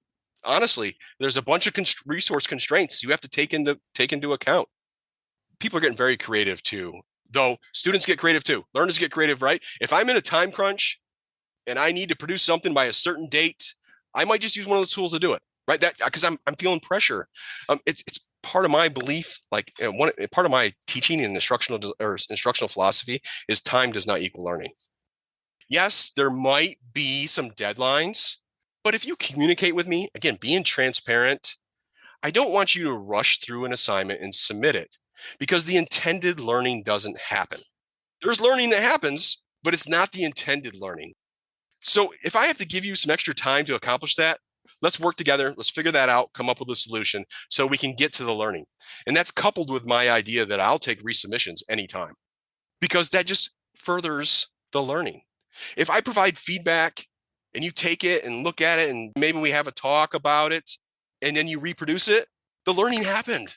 Honestly, there's a bunch of resource constraints you have to take into account. People are getting very creative too, though. Students get creative too. Learners get creative, right? If I'm in a time crunch and I need to produce something by a certain date, I might just use one of those tools to do it, right? That because I'm feeling pressure. It's part of my belief, like part of my teaching in instructional philosophy is time does not equal learning. Yes, there might be some deadlines, but if you communicate with me, again, being transparent, I don't want you to rush through an assignment and submit it because the intended learning doesn't happen. There's learning that happens, but it's not the intended learning. So if I have to give you some extra time to accomplish that, let's work together. Let's figure that out, come up with a solution so we can get to the learning. And that's coupled with my idea that I'll take resubmissions anytime because that just furthers the learning. If I provide feedback and you take it and look at it and maybe we have a talk about it and then you reproduce it, the learning happened.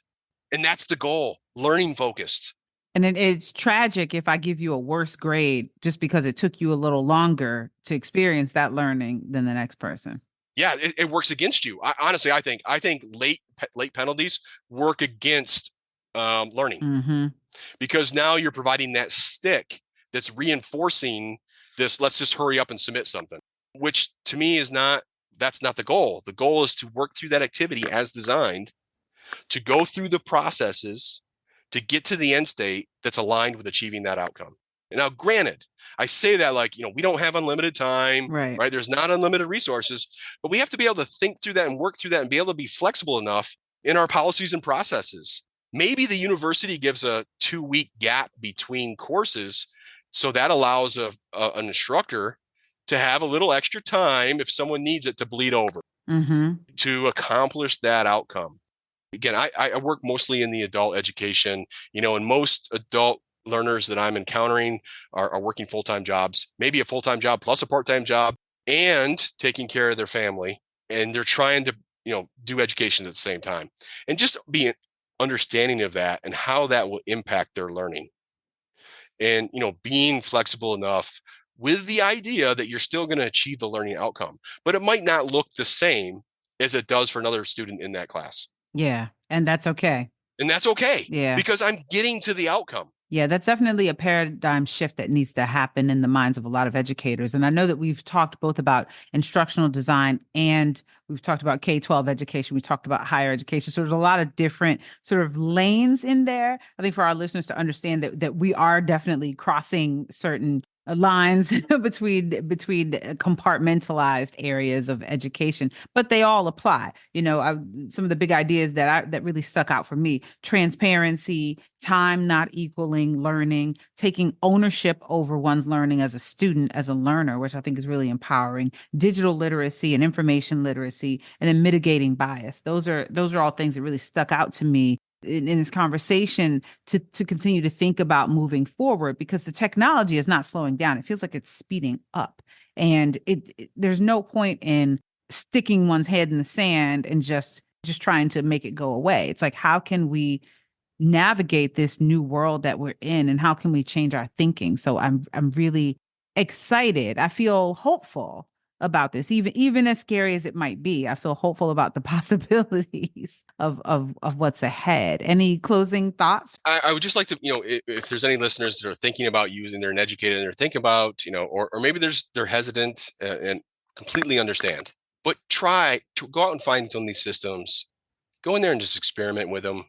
And that's the goal, learning focused. And it's tragic if I give you a worse grade just because it took you a little longer to experience that learning than the next person. Yeah, it works against you. Honestly, I think late penalties work against learning Mm-hmm. because now you're providing that stick that's reinforcing this. Let's just hurry up and submit something, which to me that's not the goal. The goal is to work through that activity as designed, to go through the processes to get to the end state that's aligned with achieving that outcome. Now, granted, I say that like, we don't have unlimited time, Right. right? There's not unlimited resources, but we have to be able to think through that and work through that and be able to be flexible enough in our policies and processes. Maybe the university gives a 2-week gap between courses. So that allows an instructor to have a little extra time if someone needs it to bleed over to accomplish that outcome. Again, I work mostly in the adult education, and most adult learners that I'm encountering are working full-time jobs, maybe a full-time job plus a part-time job and taking care of their family. And they're trying to, do education at the same time and just be understanding of that and how that will impact their learning. And, being flexible enough with the idea that you're still going to achieve the learning outcome, but it might not look the same as it does for another student in that class. Yeah. And that's okay. And that's okay. Yeah. Because I'm getting to the outcome. Yeah, that's definitely a paradigm shift that needs to happen in the minds of a lot of educators. And I know that we've talked both about instructional design and we've talked about K-12 education. We talked about higher education. So there's a lot of different sort of lanes in there. I think for our listeners to understand that we are definitely crossing certain lines between compartmentalized areas of education, but they all apply. Some of the big ideas that really stuck out for me: transparency, time not equaling learning, taking ownership over one's learning as a student, as a learner, which I think is really empowering, digital literacy and information literacy, and then mitigating bias. Those are all things that really stuck out to me in this conversation to continue to think about moving forward, because the technology is not slowing down. It feels like it's speeding up, and there's no point in sticking one's head in the sand and just trying to make it go away. It's like, how can we navigate this new world that we're in, and how can we change our thinking? So I'm really excited. I feel hopeful about this, even as scary as it might be. I feel hopeful about the possibilities of what's ahead. Any closing thoughts? I would just like to, if there's any listeners that are thinking about using, they're an educator and they're thinking about, or maybe they're hesitant and completely understand, but try to go out and find some of these systems, go in there and just experiment with them.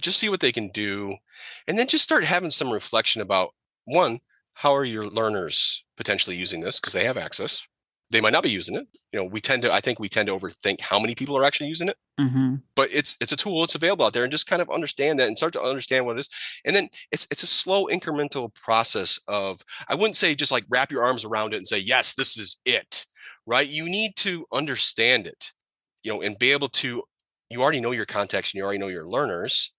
Just see what they can do, and then just start having some reflection about one, how are your learners potentially using this because they have access. They might not be using it. I think we tend to overthink how many people are actually using it, Mm-hmm. but it's a tool. It's available out there, and just kind of understand that and start to understand what it is. And then it's a slow incremental process of, I wouldn't say just like wrap your arms around it and say, yes, this is it, right? You need to understand it, and be able to, you already know your context and you already know your learners,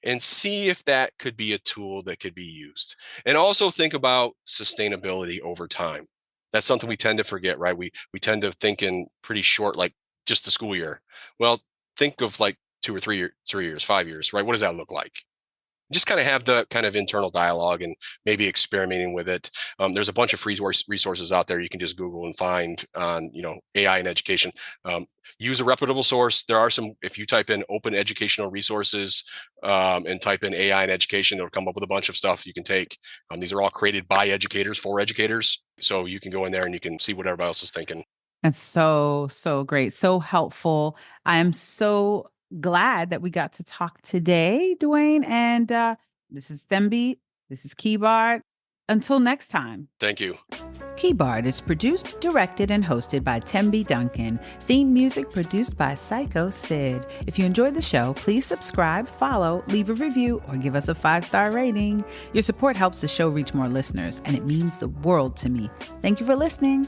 and see if that could be a tool that could be used. And also think about sustainability over time. That's something we tend to forget, right? We tend to think in pretty short, like just the school year. Well, think of like 2 or 3 years, 5 years, right? What does that look like? Just kind of have the kind of internal dialogue and maybe experimenting with it. There's a bunch of free resources out there you can just Google and find on, AI and education. Use a reputable source. There are some, if you type in open educational resources and type in AI and education, it'll come up with a bunch of stuff you can take. These are all created by educators for educators. So you can go in there and you can see what everybody else is thinking. That's so, so great. So helpful. I'm so glad that we got to talk today, Dwayne. And this is Thembi. This is Keyboard. Until next time. Thank you. Keyboard is produced, directed, and hosted by Tembi Duncan. Theme music produced by Psycho Sid. If you enjoyed the show, please subscribe, follow, leave a review, or give us a 5-star rating. Your support helps the show reach more listeners, and it means the world to me. Thank you for listening.